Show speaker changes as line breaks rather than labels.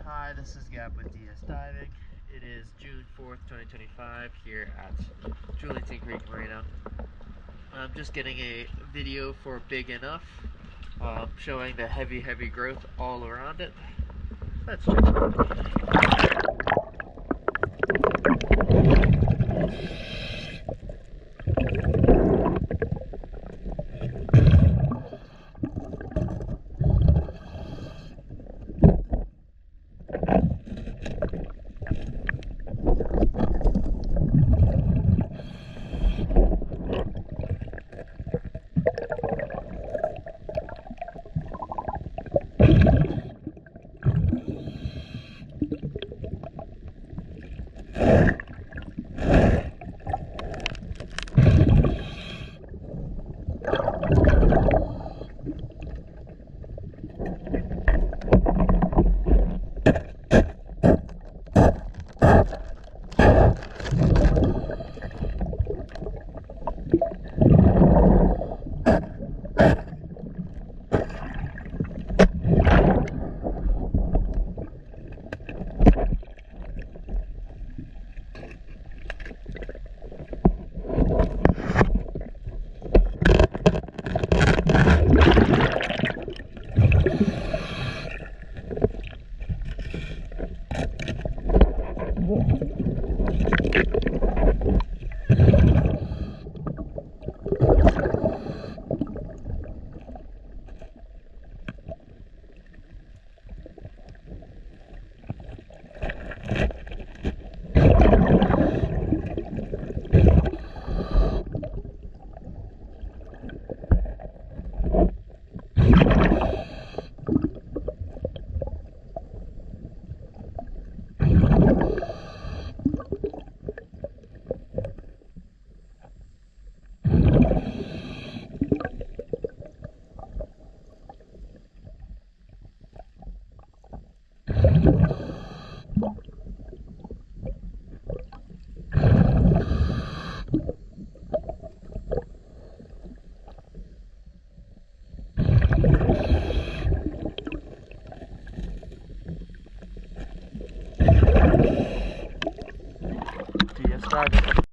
Hi, this is Gab with DS Diving. It is June 4th, 2025 here at Julington Creek Marina. I'm just getting a video for Big E Nuff, showing the heavy growth all around it. Let's check it out.